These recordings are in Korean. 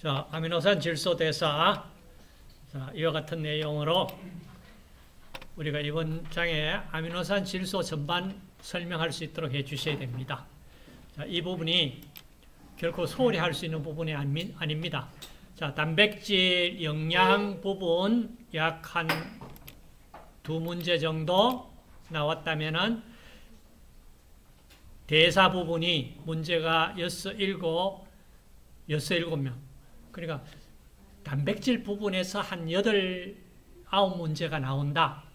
자, 아미노산 질소 대사. 자, 이와 같은 내용으로 우리가 이번 장에 아미노산 질소 전반 설명할 수 있도록 해 주셔야 됩니다. 자, 이 부분이 결코 소홀히 할 수 있는 부분이 아닙니다. 자, 단백질, 영양 부분 약 한 2문제 정도 나왔다면은 대사 부분이 문제가 6, 7명. 그러니까 단백질 부분에서 한 8, 9문제가 나온다.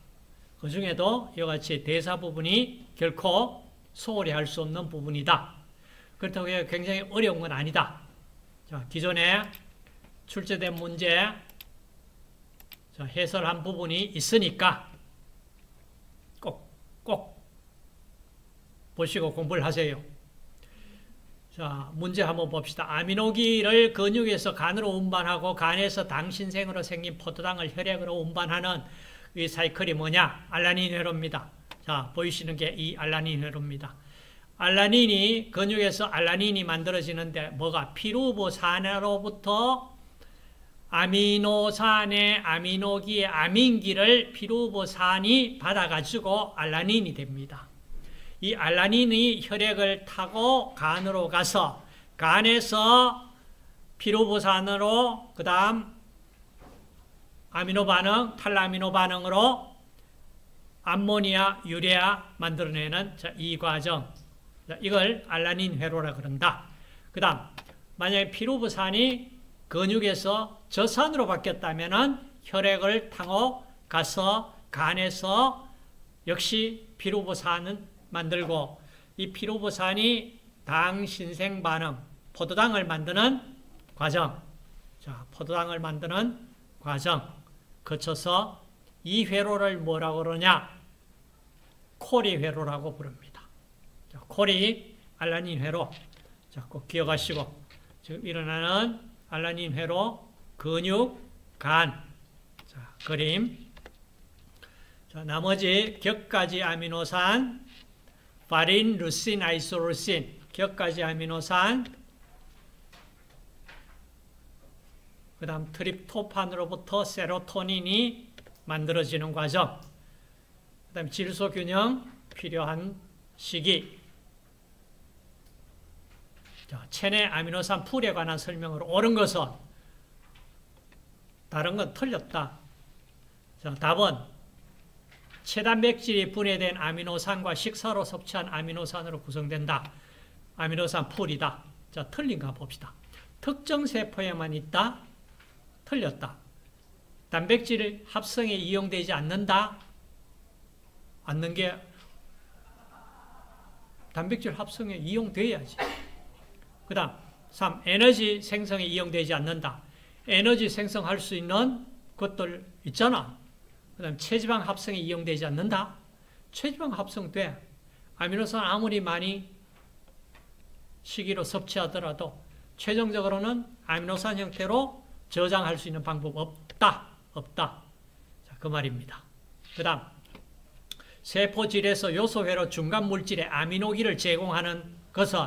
그 중에도 이와 같이 대사 부분이 결코 소홀히 할 수 없는 부분이다. 그렇다고 해서 굉장히 어려운 건 아니다. 자, 기존에 출제된 문제, 자, 해설한 부분이 있으니까 꼭 보시고 공부를 하세요. 자, 문제 한번 봅시다. 아미노기를 근육에서 간으로 운반하고 간에서 당신생으로 생긴 포도당을 혈액으로 운반하는 이 사이클이 뭐냐? 알라닌 회로입니다. 자, 보이시는 게 이 알라닌 회로입니다. 알라닌이 근육에서 알라닌이 만들어지는데 뭐가 피루보산으로부터 아미노산의 아미노기의 아민기를 피루보산이 받아가지고 알라닌이 됩니다. 이 알라닌이 혈액을 타고 간으로 가서 간에서 피루보산으로 그 다음 아미노 반응, 탈라미노 반응으로 암모니아, 유레아 만들어내는 이 과정. 이걸 알라닌 회로라 그런다. 그 다음 만약에 피루보산이 근육에서 저산으로 바뀌었다면 혈액을 타고 가서 간에서 역시 피루보산은 만들고 이 피루보산이 당신생 반응, 포도당을 만드는 과정. 자, 포도당을 만드는 과정 거쳐서 이 회로를 뭐라고 그러냐? 코리 회로라고 부릅니다. 자, 코리 알라닌 회로. 자, 꼭 기억하시고 지금 일어나는 알라닌 회로 근육, 간. 자, 그림. 자, 나머지 격가지 아미노산 파린, 루신, 아이소루신, 격가지 아미노산, 그 다음 트립토판으로부터 세로토닌이 만들어지는 과정, 그 다음 질소균형 필요한 시기. 자, 체내 아미노산 풀에 관한 설명으로 옳은 것은 다른 건 틀렸다. 자, 답은 체단백질이 분해된 아미노산과 식사로 섭취한 아미노산으로 구성된다. 아미노산 풀이다. 자, 틀린가 봅시다. 특정 세포에만 있다. 틀렸다. 단백질 합성에 이용되지 않는다. 않는 게 단백질 합성에 이용돼야지. 그 다음 3. 에너지 생성에 이용되지 않는다. 에너지 생성할 수 있는 것들 있잖아. 그 다음 체지방 합성에 이용되지 않는다. 체지방 합성돼. 아미노산 아무리 많이 식이로 섭취하더라도 최종적으로는 아미노산 형태로 저장할 수 있는 방법 없다. 자, 그 말입니다. 그 다음 세포질에서 요소회로 중간 물질의 아미노기를 제공하는 것은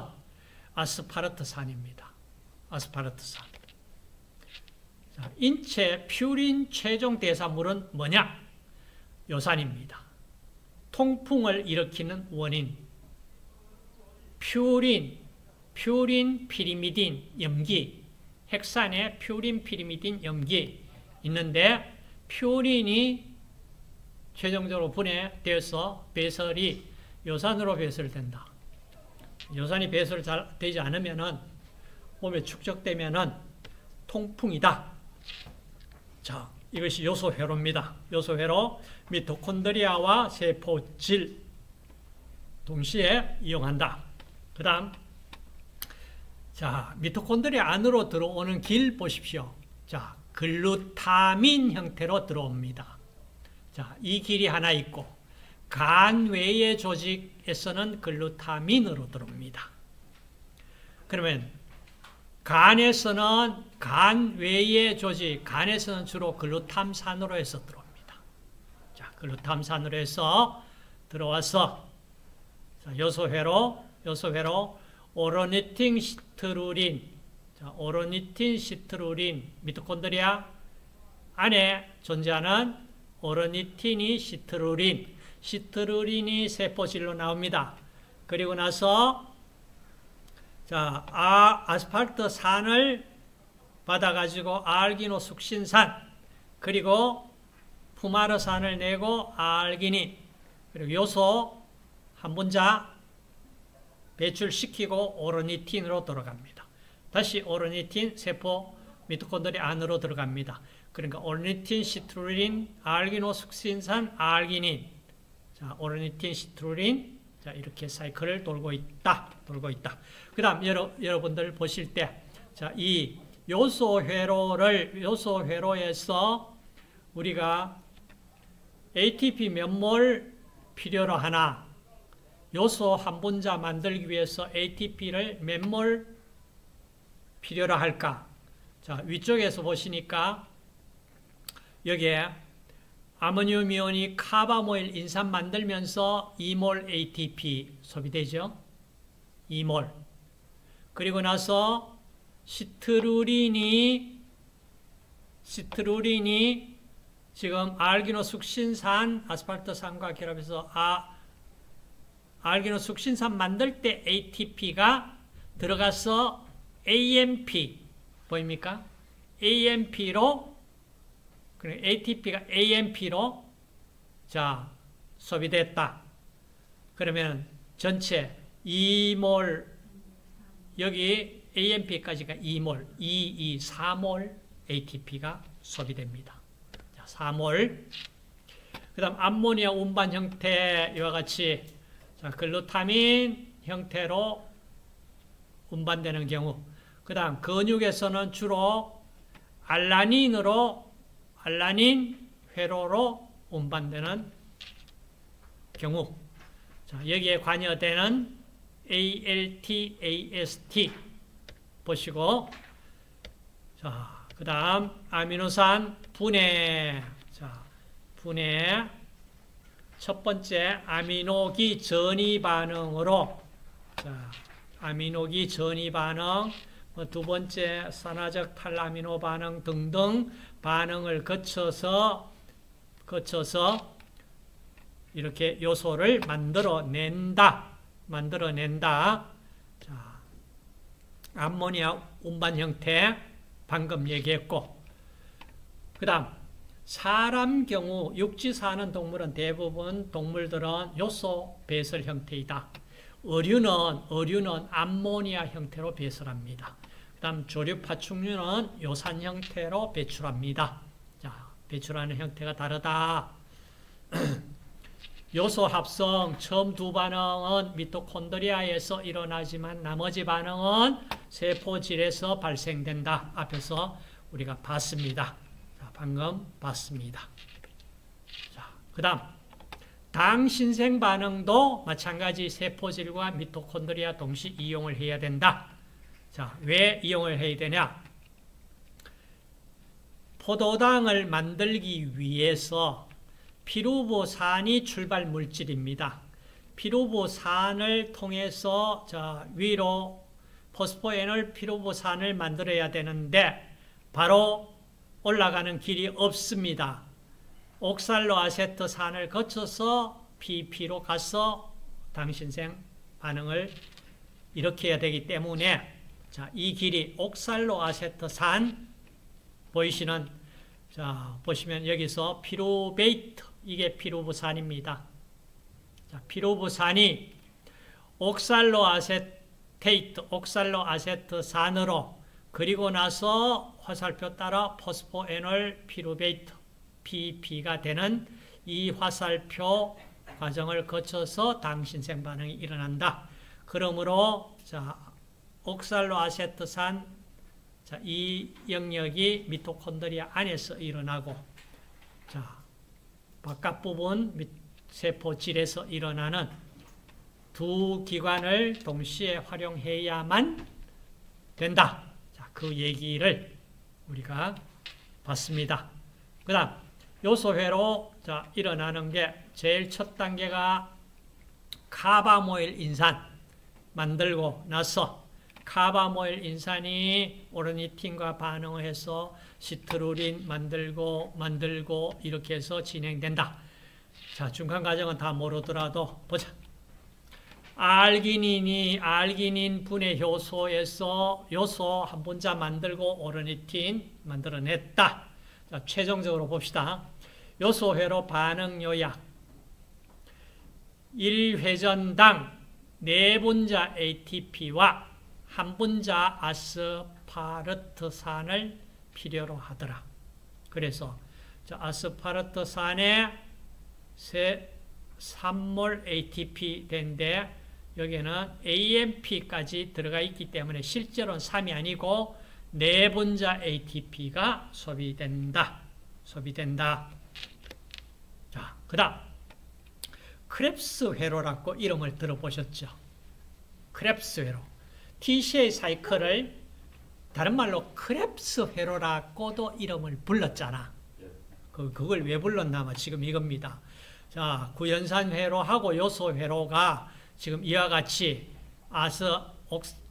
아스파르트산입니다. 아스파르트산. 자, 인체 퓨린 최종 대사물은 뭐냐? 요산입니다. 통풍을 일으키는 원인. 퓨린 피리미딘 염기, 핵산에 퓨린 피리미딘 염기 있는데 퓨린이 최종적으로 분해되어서 배설이 요산으로 배설된다. 요산이 배설 잘 되지 않으면은 몸에 축적되면은 통풍이다. 자, 이것이 요소회로입니다. 요소회로 미토콘드리아와 세포질 동시에 이용한다. 그 다음 자, 미토콘드리아 안으로 들어오는 길 보십시오. 자, 글루타민 형태로 들어옵니다. 자, 이 길이 하나 있고 간 외의 조직에서는 글루타민으로 들어옵니다. 그러면 간에서는 간 외의 조직, 간에서는 주로 글루탐산으로 해서 들어옵니다. 자, 글루탐산으로 해서 들어와서 자, 요소회로 오로니틴 시트루린 자, 오르니틴, 시트루린, 미토콘드리아 안에 존재하는 오르니틴이 시트루린, 시트루린이 세포질로 나옵니다. 그리고 나서 자, 아스팔트산을 받아가지고 알기노 숙신산, 그리고 푸마르산을 내고 알기닌, 그리고 요소 한 분자 배출시키고 오르니틴으로 들어갑니다. 다시 오르니틴 세포 미토콘드리아 안으로 들어갑니다. 그러니까 오르니틴, 시트루린, 알기노 숙신산, 알기닌. 자, 오르니틴, 시트루린. 자, 이렇게 사이클을 돌고 있다. 그 다음, 여러분들 보실 때, 자, 이 요소회로에서 우리가 ATP 몇 몰 필요로 하나, 요소 한 분자 만들기 위해서 ATP를 몇 몰 필요로 할까? 자, 위쪽에서 보시니까 여기에 아모늄 이온이 카바모일 인산 만들면서 2몰 ATP 소비되죠. 2몰. 그리고 나서 시트루린이 지금 알기노 숙신산, 아스팔트산과 결합해서 알기노 숙신산 만들 때 ATP가 들어가서 AMP 보입니까? AMP로 ATP가 AMP로 자 소비됐다. 그러면 전체 2몰 여기 AMP까지가 2몰, 4몰 ATP가 소비됩니다. 자, 4몰. 그 다음 암모니아 운반 형태 이와 같이 자, 글루타민 형태로 운반되는 경우, 그 다음 근육에서는 주로 알라닌 회로로 운반되는 경우, 자, 여기에 관여되는 ALT, AST 보시고, 자, 그 다음 아미노산 분해, 자, 분해 첫 번째 아미노기 전이 반응으로, 자, 아미노기 전이 반응, 두 번째 산화적 탈아미노 반응 등등 반응을 거쳐서 이렇게 요소를 만들어낸다. 자, 암모니아 운반 형태 방금 얘기했고, 그 다음 사람 경우 육지 사는 동물은 대부분 동물들은 요소 배설 형태이다. 어류는 암모니아 형태로 배설합니다. 그 다음 조류 파충류는 요산 형태로 배출합니다. 자, 배출하는 형태가 다르다. 요소 합성 처음 두 반응은 미토콘드리아에서 일어나지만 나머지 반응은 세포질에서 발생된다. 앞에서 우리가 봤습니다. 자, 방금 봤습니다. 자, 그 다음 당 신생 반응도 마찬가지 세포질과 미토콘드리아 동시 이용을 해야 된다. 자, 왜 이용을 해야 되냐? 포도당을 만들기 위해서 피루보산이 출발 물질입니다. 피루보산을 통해서 자, 위로 포스포에놀 피루보산을 만들어야 되는데 바로 올라가는 길이 없습니다. 옥살로아세트산을 거쳐서 PP로 가서 당신생 반응을 일으켜야 되기 때문에 자, 이 길이 옥살로아세트산 보이시는 자, 보시면 여기서 피루베이트 이게 피루부산입니다. 자, 피루부산이 옥살로아세트산으로 그리고 나서 화살표 따라 포스포에놀 피루베이트 PP가 되는 이 화살표 과정을 거쳐서 당신생 반응이 일어난다. 그러므로 자, 옥살로아세트산 자, 이 영역이 미토콘드리아 안에서 일어나고 자, 바깥 부분 세포질에서 일어나는 두 기관을 동시에 활용해야만 된다. 자, 그 얘기를 우리가 봤습니다. 그 다음 요소회로 자, 일어나는 게 제일 첫 단계가 카바모일 인산 만들고 나서 카바모일 인산이 오르니틴과 반응해서 시트루린 만들고 이렇게 해서 진행된다. 자, 중간 과정은 다 모르더라도 보자. 알기닌 분해 효소에서 요소 한 분자 만들고 오르니틴 만들어냈다. 자, 최종적으로 봅시다. 요소회로 반응 요약. 1회전당 4분자 ATP와 1분자 아스파르트산을 필요로 하더라. 그래서 아스파르트산에 3몰 ATP 된데 여기는 AMP까지 들어가 있기 때문에 실제로는 3이 아니고 4분자 ATP가 소비된다. 자, 그 다음 크랩스 회로라고 이름을 들어보셨죠? 크랩스 회로. TCA 사이클을 다른 말로 크랩스 회로라고도 이름을 불렀잖아. 그걸 왜 불렀냐면 지금 이겁니다. 자, 구연산 회로하고 요소 회로가 지금 이와 같이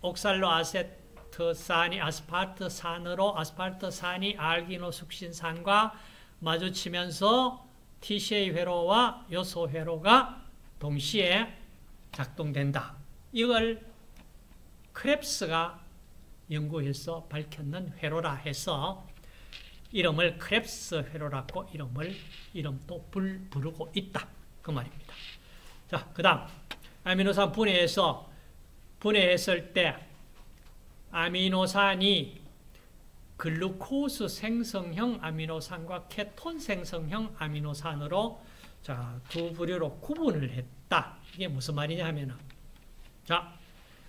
옥살로 아세트산이 아스파르트산이 알기노 숙신산과 마주치면서 TCA 회로와 요소 회로가 동시에 작동된다. 이걸 크랩스가 연구해서 밝혔는 회로라 해서 이름을 크랩스 회로라고 이름도 부르고 있다. 그 말입니다. 자, 그 다음 아미노산 분해했을 때 아미노산이 글루코스 생성형 아미노산과 케톤 생성형 아미노산으로 자, 두 부류로 구분을 했다. 이게 무슨 말이냐 하면은 자,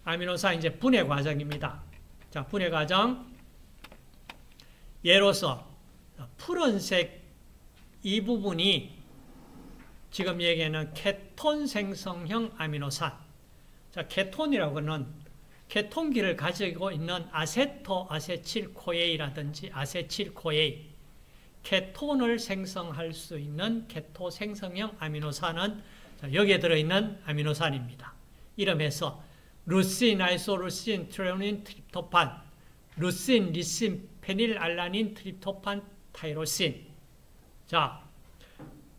아미노산 이제 분해 과정입니다. 자, 분해 과정 예로서 푸른색 이 부분이 지금 얘기하는 케톤 생성형 아미노산. 자, 케톤이라고 하는 케톤기를 가지고 있는 아세틸코에이라든지 아세틸코에이, 케톤을 생성할 수 있는 케토 생성형 아미노산은 여기에 들어있는 아미노산입니다. 이름에서 루신, 아이소루신, 트레오닌, 트립토판, 루신, 리신, 페닐알라닌, 트립토판, 타이로신. 자,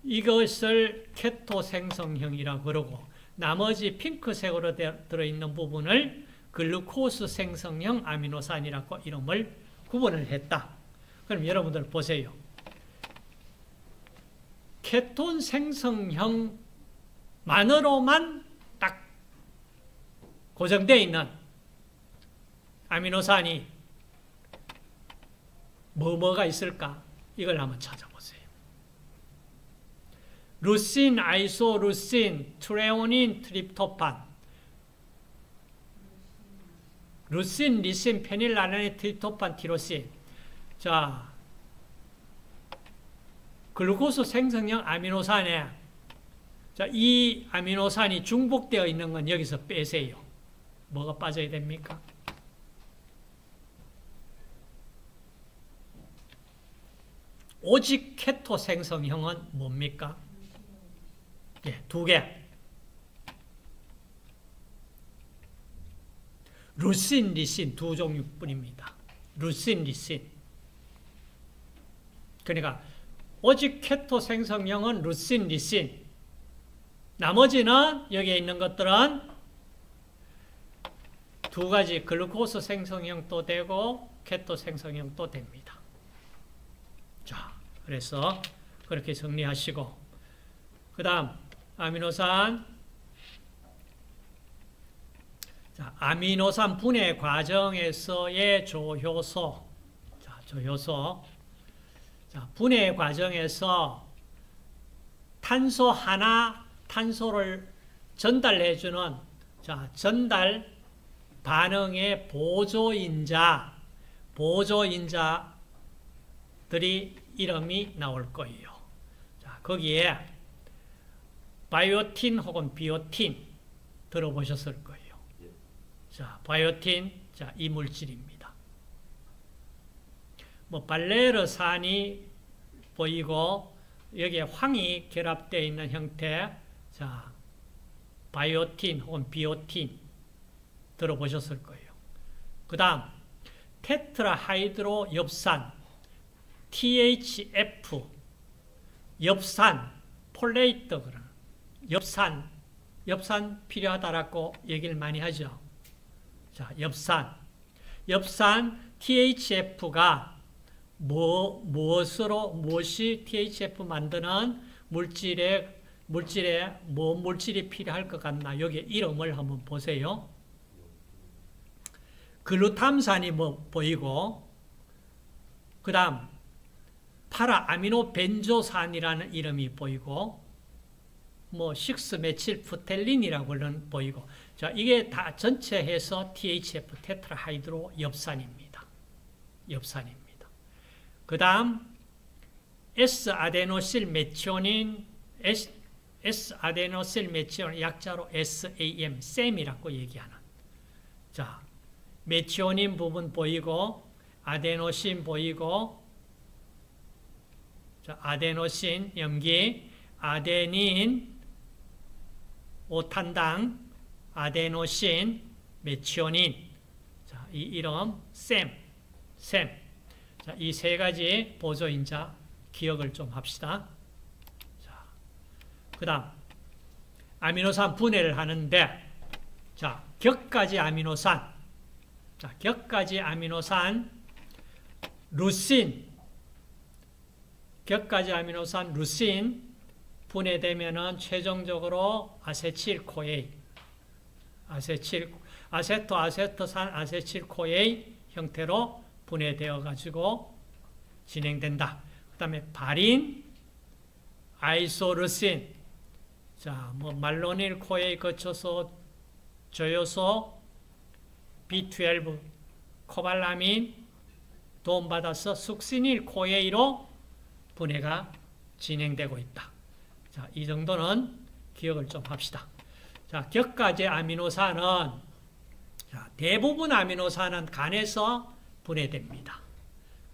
이것을 케토 생성형이라고 그러고 나머지 핑크색으로 들어있는 부분을 글루코스 생성형 아미노산이라고 이름을 구분을 했다. 그럼 여러분들 보세요. 케톤 생성형만으로만 딱 고정되어 있는 아미노산이 뭐가 있을까? 이걸 한번 찾아보세요. 루신, 아이소루신, 트레오닌, 트립토판, 루신, 리신, 페닐알라닌, 트립토판, 티로신. 자, 글루코스 생성형 아미노산에 자, 이 아미노산이 중복되어 있는 건 여기서 빼세요. 뭐가 빠져야 됩니까? 오직 케토 생성형은 뭡니까? 예, 2개. 루신, 리신 2종류뿐입니다. 루신, 리신. 그러니까 오직 케토 생성형은 루신, 리신. 나머지는 여기에 있는 것들은 2가지 글루코스 생성형도 되고 케토 생성형도 됩니다. 자, 그래서 그렇게 정리하시고 그 다음 아미노산. 자, 아미노산 분해 과정에서의 조효소. 자, 조효소. 자, 분해 과정에서 탄소를 전달해주는 자, 전달 반응의 보조인자들이 이름이 나올 거예요. 자, 거기에 바이오틴 혹은 비오틴 들어보셨을 거예요. 자, 바이오틴, 자, 이 물질입니다. 뭐 발레르산이 보이고 여기에 황이 결합되어 있는 형태, 자, 바이오틴 혹은 비오틴 들어보셨을 거예요. 그 다음 테트라하이드로 엽산 THF 엽산 폴레이트 엽산 필요하다라고 얘기를 많이 하죠. 자, 엽산 THF가 무엇이 THF 만드는 물질에 뭐 물질이 필요할 것 같나? 여기 이름을 한번 보세요. 글루탐산이 뭐 보이고, 그 다음 파라아미노 벤조산이라는 이름이 보이고, 뭐 6메칠프텔린이라고는 보이고, 자, 이게 다 전체 해서 THF 테트라하이드로 엽산입니다. 그 다음 S아데노실 메치오닌 S아데노실 메치오닌 약자로 SAM, 셈이라고 얘기하는. 자, 메치오닌 부분 보이고, 아데노신 보이고, 자, 아데노신 염기, 아데닌, 오탄당, 아데노신, 메치오닌. 자, 이 이름, 셈. 자, 이 세 가지 보조인자 기억을 좀 합시다. 자, 그 다음, 아미노산 분해를 하는데, 자, 격가지 아미노산. 자, 격가지 아미노산, 루신. 격가지 아미노산, 루신. 분해되면은 최종적으로 아세틸코에이, 아세토아세토산 아세틸코에이 형태로 분해되어 가지고 진행된다. 그 다음에 바린, 아이소르신, 자, 뭐 말로닐 코에이 거쳐서 저효소, B12, 코발라민 도움받아서 숙시닐 코에이로 분해가 진행되고 있다. 자, 이 정도는 기억을 좀 합시다. 자, 격가지 아미노산은, 자, 대부분 아미노산은 간에서 분해됩니다.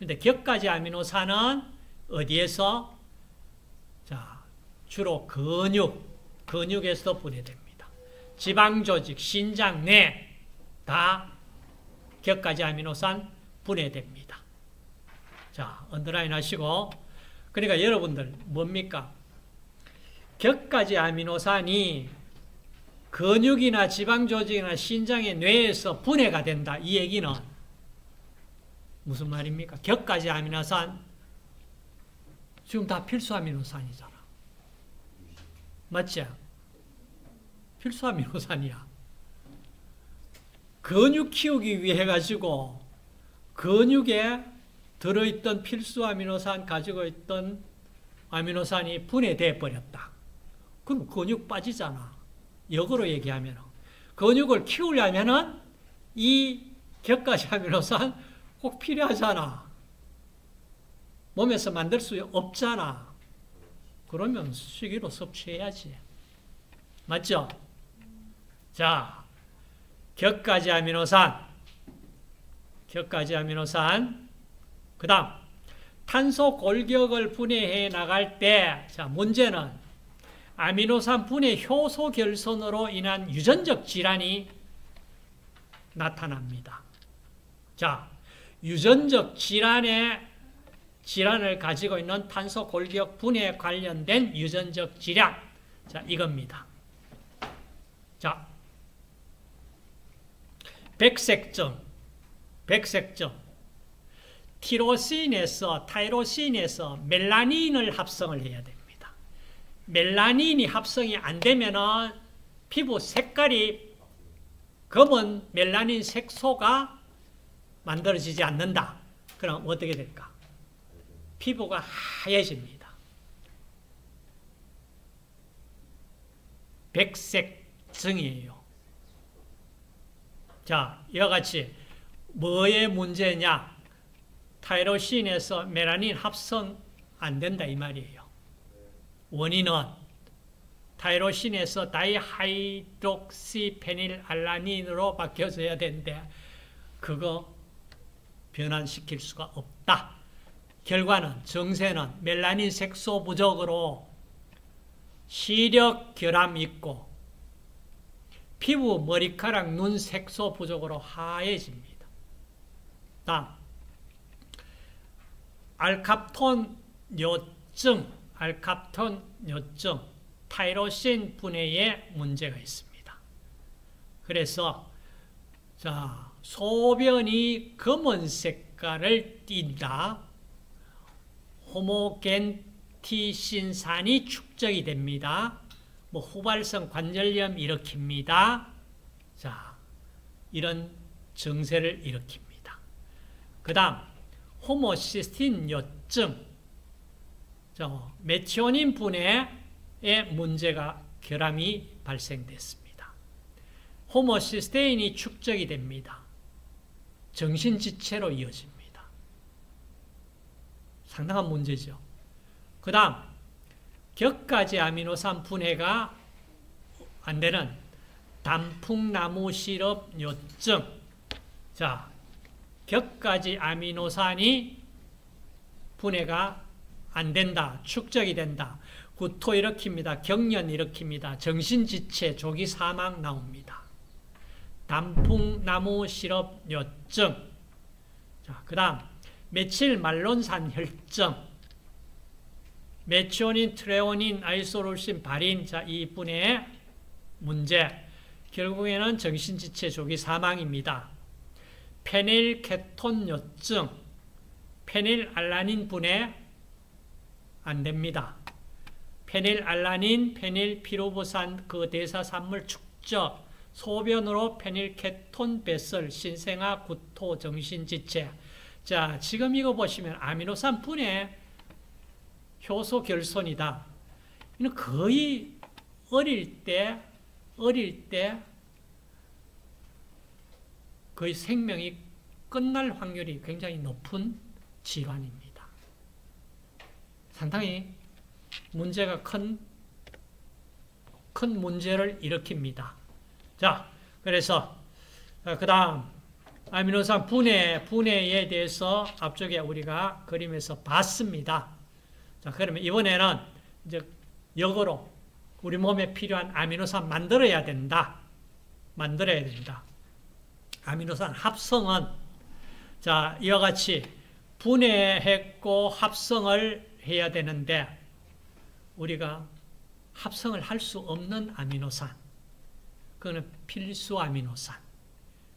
근데 격가지 아미노산은 어디에서? 자, 주로 근육에서 분해됩니다. 지방조직, 신장 내 다 격가지 아미노산 분해됩니다. 자, 언더라인 하시고, 그러니까 여러분들 뭡니까? 격가지 아미노산이 근육이나 지방조직이나 신장의 뇌에서 분해가 된다. 이 얘기는 무슨 말입니까? 격가지 아미노산 지금 다 필수 아미노산이잖아. 맞지? 필수 아미노산이야. 근육 키우기 위해 가지고 근육에 들어있던 필수 아미노산 가지고 있던 아미노산이 분해돼 버렸다. 그럼 근육 빠지잖아. 역으로 얘기하면 근육을 키우려면은 이 격가지 아미노산 꼭 필요하잖아. 몸에서 만들 수 없잖아. 그러면 식이로 섭취해야지. 맞죠? 자, 격가지 아미노산, 그 다음 탄소 골격을 분해해 나갈 때, 자, 문제는 아미노산 분해 효소 결손으로 인한 유전적 질환이 나타납니다. 자, 유전적 질환을 가지고 있는 탄소 골격 분해에 관련된 유전적 질환. 자, 이겁니다. 자, 백색증. 타이로신에서 멜라닌을 합성을 해야 됩니다. 멜라닌이 합성이 안 되면은 피부 색깔이 검은 멜라닌 색소가 만들어지지 않는다. 그럼 어떻게 될까? 피부가 하얘집니다. 백색증이에요. 자, 이와 같이 뭐의 문제냐? 타이로신에서 멜라닌 합성 안 된다 이 말이에요. 원인은 타이로신에서 다이하이드록시페닐알라닌으로 바뀌어져야 되는데 그거 변환시킬 수가 없다. 결과는 정세는 멜라닌 색소 부족으로 시력 결함 있고 피부, 머리카락, 눈 색소 부족으로 하얘집니다. 다음 알캅톤 요증, 타이로신 분해에 문제가 있습니다. 그래서 자, 소변이 검은 색깔을 띈다. 호모겐티신산이 축적이 됩니다. 뭐 후발성 관절염 일으킵니다. 자, 이런 증세를 일으킵니다. 그 다음 호모시스틴 요증, 메티오닌 분해에 문제가 결함이 발생됐습니다. 호모시스테인이 축적이 됩니다. 정신지체로 이어집니다. 상당한 문제죠. 그 다음 격가지 아미노산 분해가 안 되는 단풍나무 시럽 요증. 자, 격가지 아미노산이 분해가 안 된다. 축적이 된다. 구토 일으킵니다. 경련 일으킵니다. 정신지체, 조기 사망 나옵니다. 단풍나무 시럽 요증. 자, 그 다음 메칠 말론산 혈증, 메치오닌, 트레오닌, 아이소룰신, 바린. 자, 이 분해의 문제. 결국에는 정신지체, 조기 사망입니다. 페닐케톤 요증, 페닐알라닌 분해 안 됩니다. 페닐알라닌, 페닐피루부산 그 대사산물 축적, 소변으로 페닐케톤 배설, 신생아, 구토, 정신지체. 자, 지금 이거 보시면 아미노산 분해 효소 결손이다. 이는 거의 어릴 때 거의 생명이 끝날 확률이 굉장히 높은 질환입니다. 상당히 문제가 큰 문제를 일으킵니다. 자, 그래서 그 다음 아미노산 분해에 대해서 앞쪽에 우리가 그림에서 봤습니다. 자, 그러면 이번에는 이제 역으로 우리 몸에 필요한 아미노산 만들어야 된다. 아미노산 합성은 자, 이와 같이 분해했고 합성을 해야 되는데 우리가 합성을 할 수 없는 아미노산, 그거는 필수 아미노산.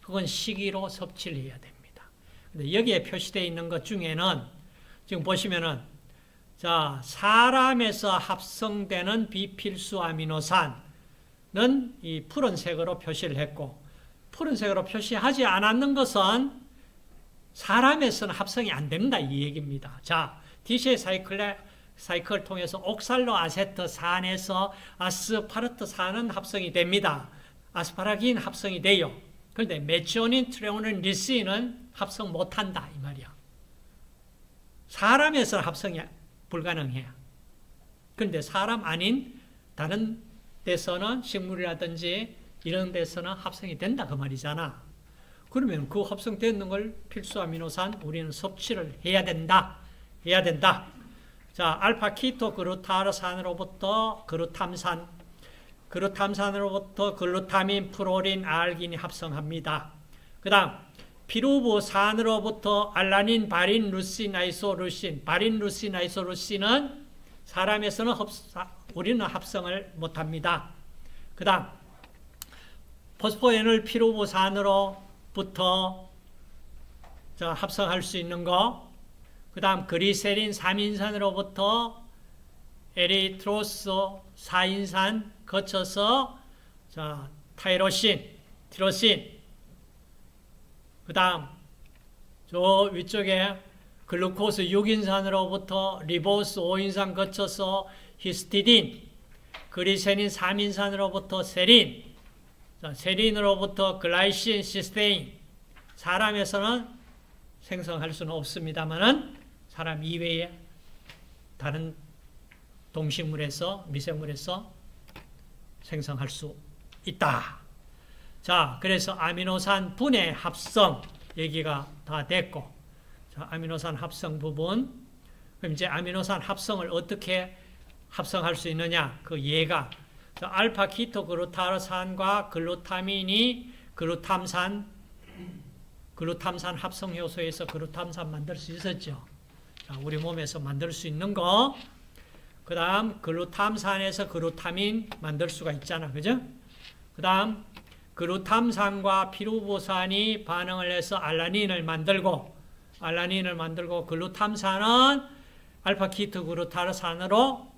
그건 식이로 섭취를 해야 됩니다. 근데 여기에 표시되어 있는 것 중에는 지금 보시면은 자, 사람에서 합성되는 비필수 아미노산은 이 푸른색으로 표시를 했고, 푸른색으로 표시하지 않았는 것은 사람에서는 합성이 안 된다 이 얘기입니다. 자, 디시의 사이클을 통해서 옥살로 아세트산에서 아스파르트산은 합성이 됩니다. 아스파라긴 합성이 돼요. 그런데 메치오닌, 트레오닌, 리신은 합성 못한다 이 말이야. 사람에서는 합성이 불가능해요. 그런데 사람 아닌 다른 데서는 식물이라든지 이런 데서는 합성이 된다 그 말이잖아. 그러면 그 합성되는 걸 필수 아미노산 우리는 섭취를 해야 된다. 자, 알파 키토 그루타르산으로부터 그루탐산으로부터 글루타민, 프로린, 알긴이 합성합니다. 그 다음 피루부산으로부터 알라닌, 바린, 루신, 아이소루신. 바린, 루신, 아이소루신은 사람에서는 우리는 합성을 못합니다. 그 다음 포스포엔을 피루부산으로부터 합성할 수 있는 거. 그 다음 그리세린 3인산으로부터 에리트로스 4인산 거쳐서 타이로신, 티로신. 그 다음 저 위쪽에 글루코스 6인산으로부터 리보스 5인산 거쳐서 히스티딘, 그리세닌 3인산으로부터 세린, 세린으로부터 글라이신, 시스테인. 사람에서는 생성할 수는 없습니다만은 사람 이외에 다른 동식물에서, 미생물에서 생성할 수 있다. 자, 그래서 아미노산 분해 합성 얘기가 다 됐고, 자, 아미노산 합성 부분. 그럼 이제 아미노산 합성을 어떻게 합성할 수 있느냐? 그 예가 알파 키토 그루타르산과 글루타민이 글루탐산 글루탐산 합성 효소에서 글루탐산 만들 수 있었죠. 자, 우리 몸에서 만들 수 있는 거. 그 다음 글루탐산에서 글루타민 만들 수가 있잖아. 그죠? 그 다음 글루탐산과 피루보산이 반응을 해서 알라닌을 만들고 글루탐산은 알파키토글루타르산으로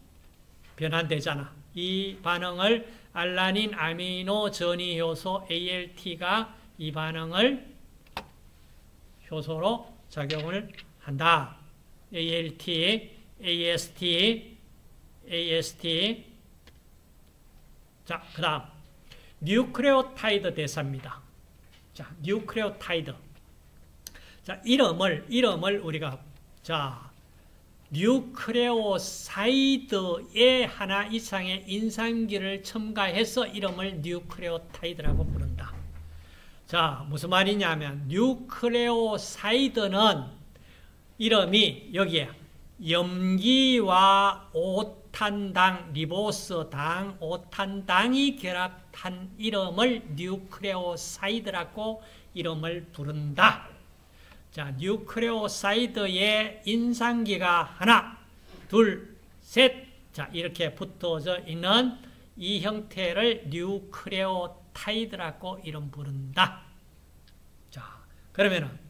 변환되잖아. 이 반응을 알라닌 아미노 전이 효소 ALT가 이 반응을 효소로 작용을 한다. ALT, AST. 자, 그 다음 뉴크레오타이드 대사입니다. 자, 뉴크레오타이드. 자, 이름을 우리가, 자, 뉴크레오사이드에 하나 이상의 인산기를 첨가해서 이름을 뉴크레오타이드라고 부른다. 자, 무슨 말이냐면, 뉴크레오사이드는 이름이 여기에 염기와 오탄당, 리보스당, 오탄당이 결합한 이름을 뉴크레오사이드라고 이름을 부른다. 자, 뉴크레오사이드에 인산기가 하나, 둘, 셋, 자, 이렇게 붙어져 있는 이 형태를 뉴크레오타이드라고 이름 부른다. 자, 그러면은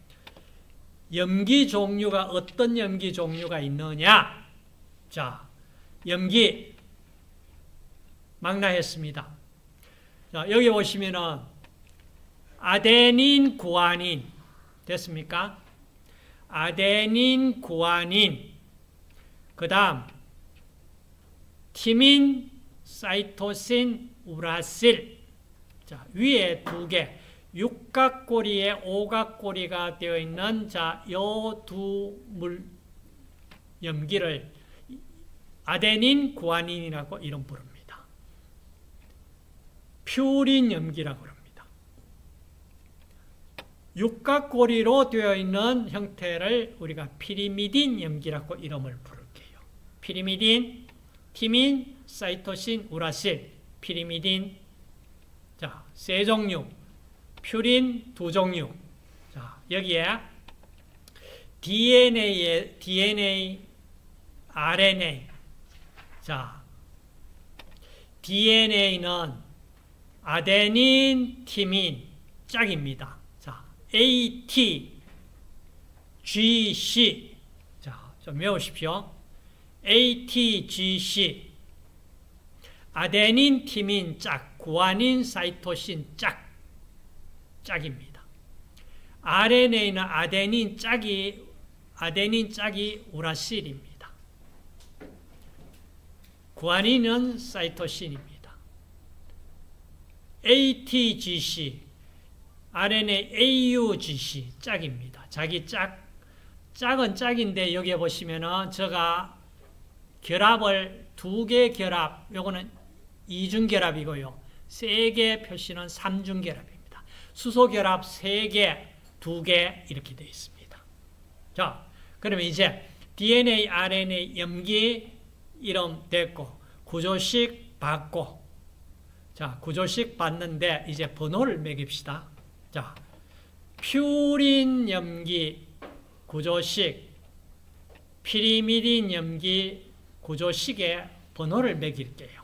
염기 종류가 어떤 염기 종류가 있느냐? 자, 염기 망라했습니다. 자, 여기 보시면은 아데닌, 구아닌 됐습니까? 아데닌, 구아닌, 그 다음 티민, 사이토신, 우라실. 자, 위에 두 개, 육각고리에 오각고리가 되어 있는, 자, 요 두 염기를 아데닌, 구아닌이라고 이름 부릅니다. 퓨린 염기라고 합니다. 육각고리로 되어 있는 형태를 우리가 피리미딘 염기라고 이름을 부를게요. 피리미딘, 티민, 사이토신, 우라실, 피리미딘. 자, 세 종류. 퓨린 두 종류. 자, 여기에 DNA, RNA. 자, DNA는 아데닌, 티민, 짝입니다. 자, AT, GC. 자, 좀 외우십시오. AT, GC. 아데닌, 티민, 짝. 구아닌, 사이토신, 짝입니다. RNA는 아데닌 짝이 우라실입니다. 구아닌은 사이토신입니다. ATGC, RNA AUGC 짝입니다. 자기 짝은 짝인데 여기에 보시면은 제가 결합을 두 개 결합, 요거는 이중결합이고요. 세 개 표시는 삼중결합입니다. 수소결합 3개, 2개 이렇게 되어 있습니다. 자, 그러면 이제 DNA, RNA 염기 이름 됐고 구조식 받고, 자, 구조식 받는데 이제 번호를 매깁시다. 자, 퓨린 염기 구조식, 피리미딘 염기 구조식에 번호를 매길게요.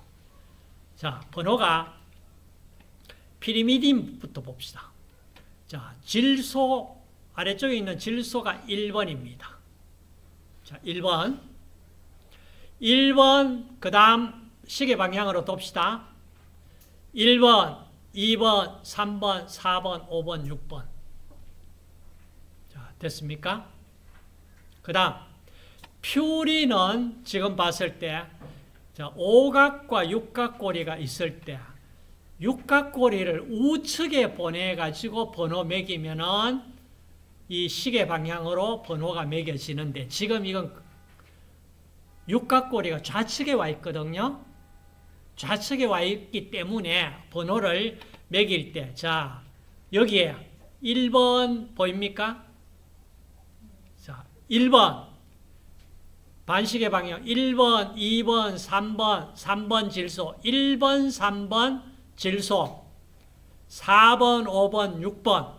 자, 번호가 피리미딘부터 봅시다. 자, 질소, 아래쪽에 있는 질소가 1번입니다. 자, 1번, 그 다음 시계 방향으로 돕시다. 1번, 2번, 3번, 4번, 5번, 6번. 자, 됐습니까? 그 다음, 퓨린은 지금 봤을 때, 자, 오각과 육각고리가 있을 때, 육각고리를 우측에 보내가지고 번호 매기면은 이 시계 방향으로 번호가 매겨지는데, 지금 이건 육각고리가 좌측에 와 있거든요. 좌측에 와 있기 때문에 번호를 매길 때, 자, 여기에 1번 보입니까? 자, 1번. 반시계 방향 1번, 2번, 3번 질소, 1번, 3번 질소, 4번, 5번, 6번.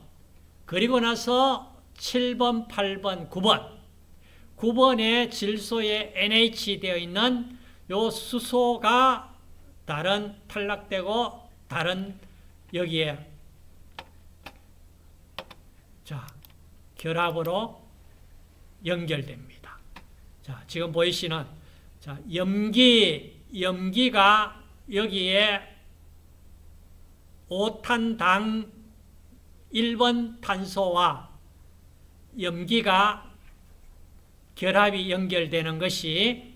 그리고 나서 7번, 8번, 9번. 9번에 질소에 NH 되어 있는 요 수소가 다른 탈락되고 다른 여기에 자, 결합으로 연결됩니다. 자, 지금 보이시는 자, 염기가 여기에 5탄당 1번 탄소와 염기가 결합이 연결되는 것이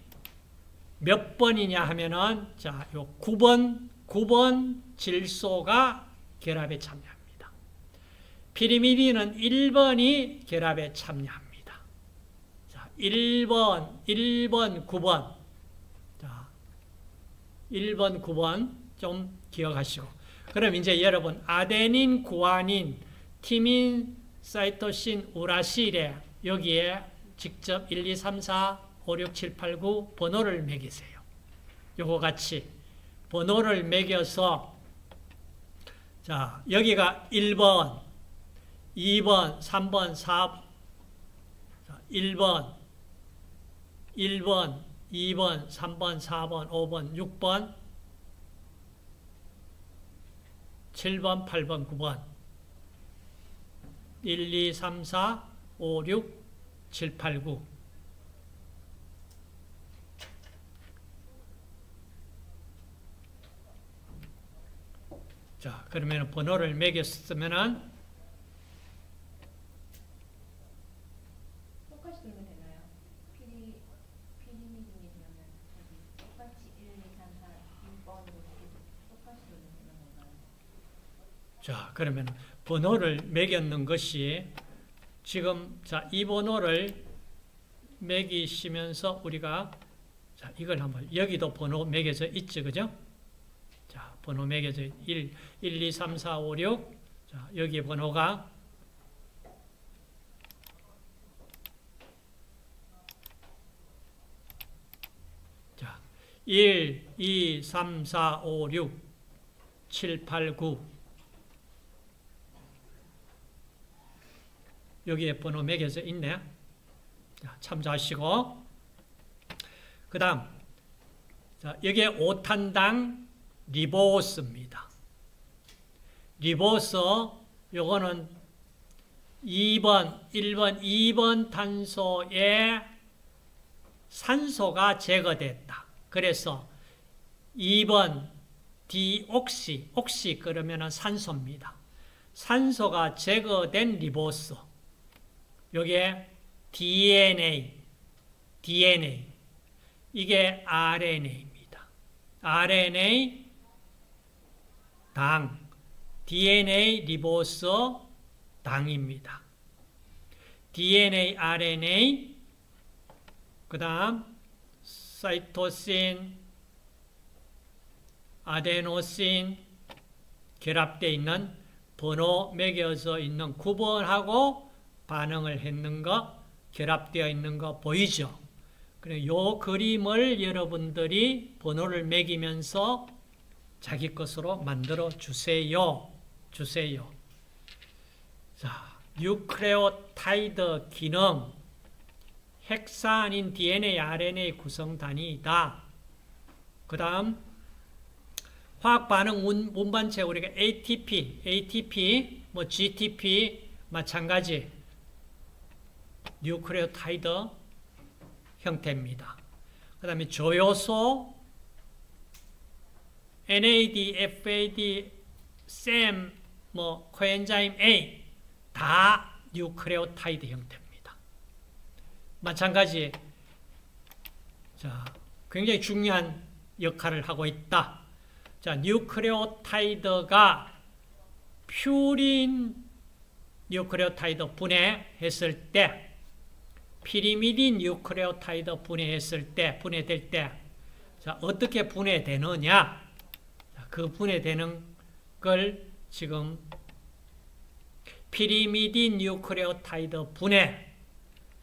몇 번이냐 하면은 자, 요 9번 질소가 결합에 참여합니다. 피리미딘은 1번이 결합에 참여합니다. 자, 1번, 9번. 자, 1번, 9번 좀 기억하시고. 그럼 이제 여러분 아데닌, 구아닌, 티민, 사이토신, 우라실에 여기에 직접 1, 2, 3, 4, 5, 6, 7, 8, 9 번호를 매기세요. 요거 같이 번호를 매겨서 자, 여기가 1번, 2번, 3번, 4번, 1번, 2번, 3번, 4번, 5번, 6번, 7번, 8번, 9번, 1, 2, 3, 4, 5, 6, 7, 8, 9. 자, 그러면 번호를 매겼으면은 똑같이 돌면 되나요? 피리미딘이 그러면 똑같이 1, 2, 3, 4, 6번으로 똑같이 돌면 되는 건가요? 자, 그러면 번호를 매겼는 것이 지금 자, 이 번호를 매기시면서 우리가 자, 이걸 한번 여기도 번호 매겨져 있죠. 그죠? 자, 번호 매겨져 1, 2, 3, 4, 5, 6. 자, 여기 번호가 자, 1, 2, 3, 4, 5, 6, 7, 8, 9. 여기에 번호 매겨져 있네. 자, 참조하시고. 그 다음, 자, 여기에 5탄당 리보스입니다. 리보스, 요거는 1번, 2번 탄소에 산소가 제거됐다. 그래서 2번 디옥시, 옥시 그러면 산소입니다. 산소가 제거된 리보스. 여기에 DNA, 이게 RNA입니다. RNA, 당, DNA 리보스 당입니다. DNA, RNA, 그 다음 사이토신, 아데노신 결합되어 있는 번호 매겨져 있는 9번하고 반응을 했는 거, 결합되어 있는 거 보이죠? 그래, 요 그림을 여러분들이 번호를 매기면서 자기 것으로 만들어 주세요. 자, 뉴클레오타이드 기능, 핵사 아닌 DNA, RNA 구성 단위이다. 그 다음, 화학 반응 운반체 우리가 ATP, 뭐 GTP 마찬가지. 뉴클레오타이드 형태입니다. 그 다음에 조효소, NAD, FAD, SAM, 뭐 코엔자임 A 다 뉴클레오타이드 형태입니다. 마찬가지. 자, 굉장히 중요한 역할을 하고 있다. 자, 뉴클레오타이드가 퓨린 뉴클레오타이드 분해했을 때, 피리미딘 뉴클레오타이드 분해될 때, 자, 어떻게 분해되느냐? 자, 그 분해되는 걸 지금 피리미딘 뉴클레오타이드 분해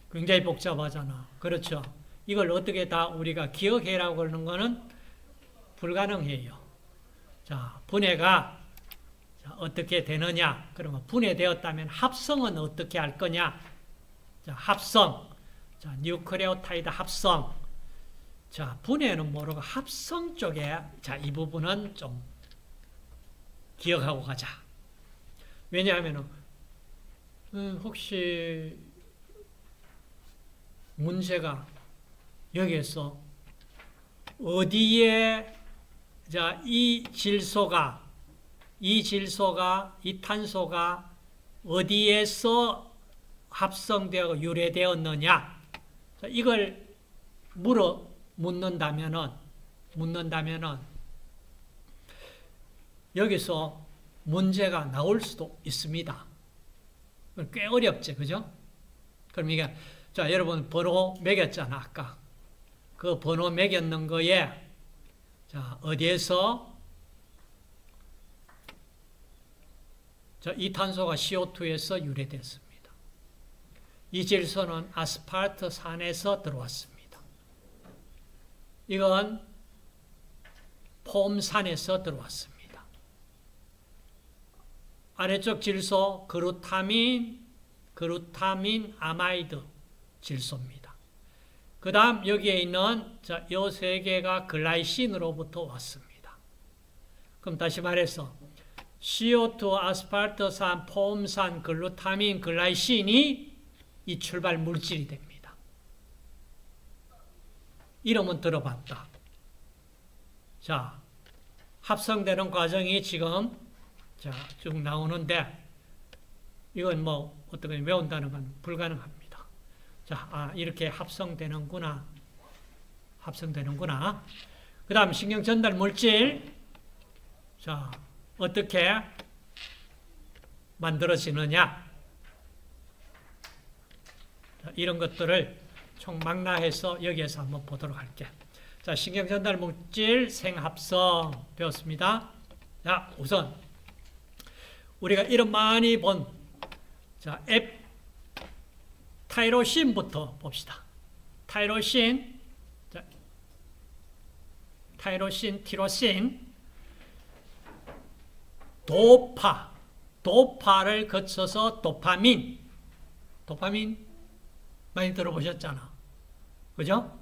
굉장히 복잡하잖아. 그렇죠? 이걸 어떻게 다 우리가 기억해라고 그러는 거는 불가능해요. 자, 분해가 자, 어떻게 되느냐? 그러면 분해되었다면 합성은 어떻게 할 거냐? 자, 합성. 자, 뉴클레오타이드 합성. 자, 분해는 모르고 합성 쪽에 자, 이 부분은 좀 기억하고 가자. 왜냐하면 혹시 문제가 여기에서 어디에 자, 이 탄소가 어디에서 합성되고 유래되었느냐? 자, 이걸 묻는다면은 여기서 문제가 나올 수도 있습니다. 꽤 어렵지, 그죠? 그럼 이게 자, 여러분 번호 매겼잖아, 아까. 그 번호 매겼는 거에 자, 어디에서 자, 이 탄소가 CO2에서 유래됐습니다. 이 질소는 아스팔트산에서 들어왔습니다. 이건 폼산에서 들어왔습니다. 아래쪽 질소 그루타민 아마이드 질소입니다. 그 다음 여기에 있는 자, 이 세 개가 글라이신으로부터 왔습니다. 그럼 다시 말해서 CO2, 아스팔트산, 폼산, 글루타민, 글라이신이 이 출발 물질이 됩니다. 이름은 들어봤다. 자, 합성되는 과정이 지금 자, 쭉 나오는데 이건 뭐 어떻게 외운다는 건 불가능합니다. 자, 이렇게 합성되는구나. 그 다음 신경 전달 물질. 자, 어떻게 만들어지느냐. 자, 이런 것들을 총망라해서 여기에서 한번 보도록 할게. 자, 신경 전달 물질 생합성 배웠습니다. 자, 우선 우리가 이름 많이 본 자, 타이로신부터 봅시다. 타이로신, 티로신, 도파를 거쳐서 도파민 많이 들어보셨잖아. 그죠?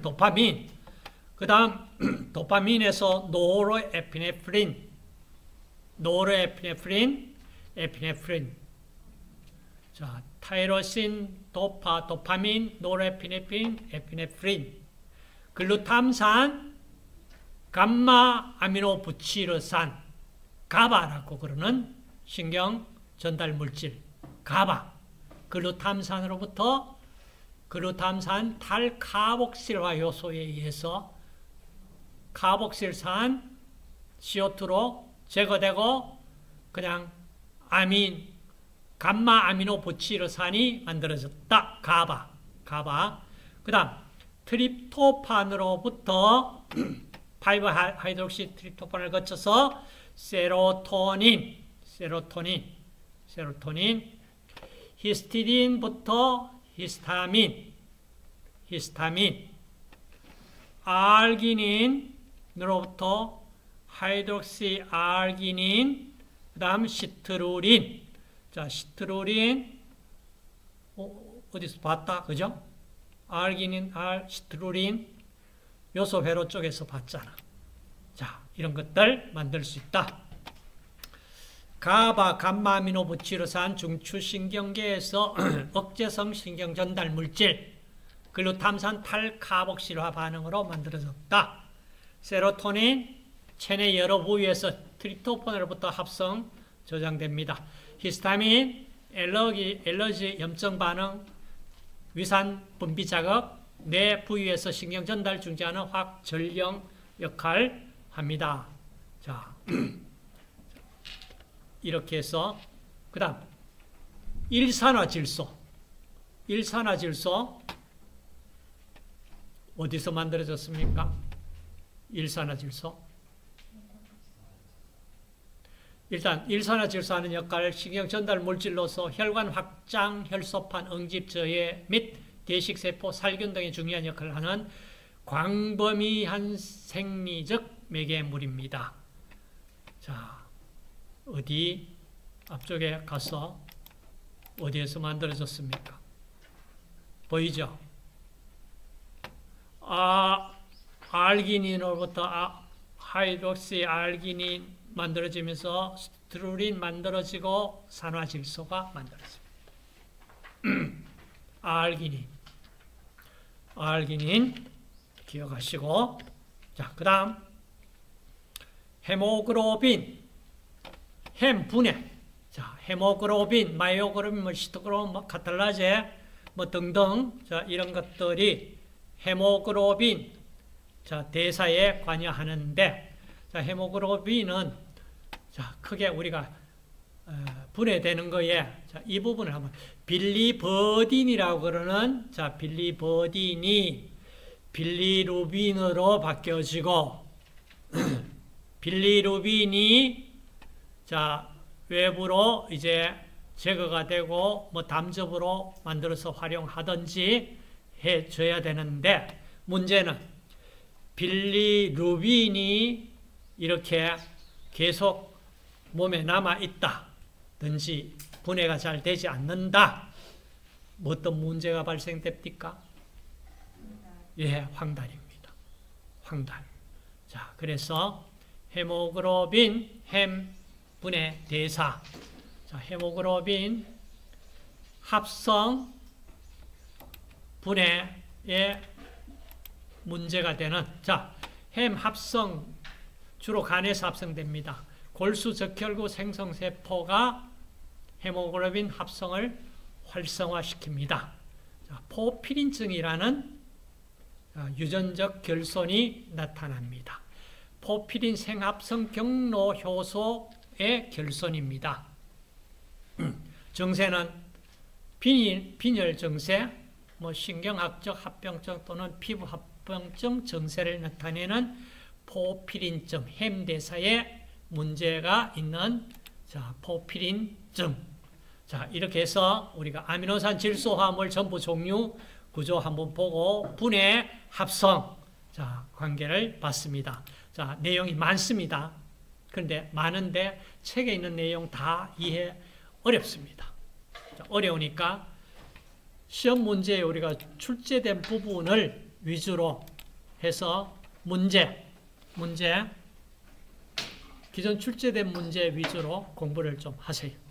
도파민. 그 다음 도파민에서 노르에피네프린, 에피네프린. 자, 타이로신, 도파민, 노르에피네프린, 에피네프린. 글루탐산, 감마 아미노부티르산, 가바라고 그러는 신경 전달 물질, 가바. 글루탐산으로부터 글루탐산 탈카복실화 요소에 의해서 카복실산 CO2로 제거되고 그냥 감마 아미노부티르산이 만들어졌다. 가바. 그 다음 트립토판으로부터 5하이드록시 트립토판을 거쳐서 세로토닌, 히스티딘부터 히스타민, 알기닌으로부터 하이드록시 알기닌, 그 다음 시트루린. 자, 시트루린, 어디서 봤다, 그죠? 알기닌, 시트루린, 요소 회로 쪽에서 봤잖아. 자, 이런 것들 만들 수 있다. 가바, 감마아미노부티르산 중추신경계에서 억제성 신경 전달 물질, 글루탐산 탈카복실화 반응으로 만들어졌다. 세로토닌, 체내 여러 부위에서 트립토판으로부터 합성 저장됩니다. 히스타민, 엘러지 염증 반응, 위산 분비 자극, 뇌 부위에서 신경 전달 중지하는 확전령 역할 합니다. 자, 이렇게 해서 그 다음 일산화질소 어디서 만들어졌습니까? 일산화질소. 일단 일산화질소 하는 역할, 신경 전달 물질로서 혈관 확장, 혈소판 응집 저해 및 대식세포, 살균 등의 중요한 역할을 하는 광범위한 생리적 매개물입니다. 자, 어디 앞쪽에 가서 어디에서 만들어졌습니까? 보이죠? 알기닌으로부터 하이드록시 알기닌 만들어지면서 스트루린 만들어지고 산화질소가 만들어집니다. 알기닌 기억하시고, 자, 그 다음 헤모글로빈, 햄 분해. 자, 헤모글로빈, 마이오글로빈, 시토글로빈, 카탈라제 등등, 자, 이런 것들이 헤모글로빈, 자, 대사에 관여하는데, 자, 헤모글로빈은, 자, 크게 우리가 분해되는 거에, 자, 이 부분을 한번, 빌리버딘이라고 그러는, 자, 빌리버딘이 빌리루빈으로 바뀌어지고, 빌리루빈이, 자, 외부로 이제 제거가 되고, 담즙으로 만들어서 활용하든지 해줘야 되는데, 문제는 빌리루빈이 이렇게 계속 몸에 남아있다든지 분해가 잘 되지 않는다. 어떤 문제가 발생됩니까? 예, 황달입니다. 황달. 자, 그래서 헤모글로빈, 햄 분해 대사. 자, 헤모글로빈 합성 분해에 문제가 되는, 자, 햄 합성 주로 간에서 합성됩니다. 골수 적혈구 생성세포가 헤모글로빈 합성을 활성화시킵니다. 자, 포피린증이라는 유전적 결손이 나타납니다. 포피린 생합성 경로 효소의 결손입니다. 증세는 빈혈 증세, 신경학적 합병증 또는 피부 합병증 증세를 나타내는 포피린증, 햄대사에 문제가 있는, 자, 포피린증. 자, 이렇게 해서 우리가 아미노산 질소화합물 전부 종류 구조 한번 보고 분해 합성, 자, 관계를 봤습니다. 자, 내용이 많습니다. 그런데 많은데 책에 있는 내용 다 이해 어렵습니다. 자, 어려우니까 시험 문제에 우리가 출제된 부분을 위주로 해서 문제, 기존 출제된 문제 위주로 공부를 좀 하세요.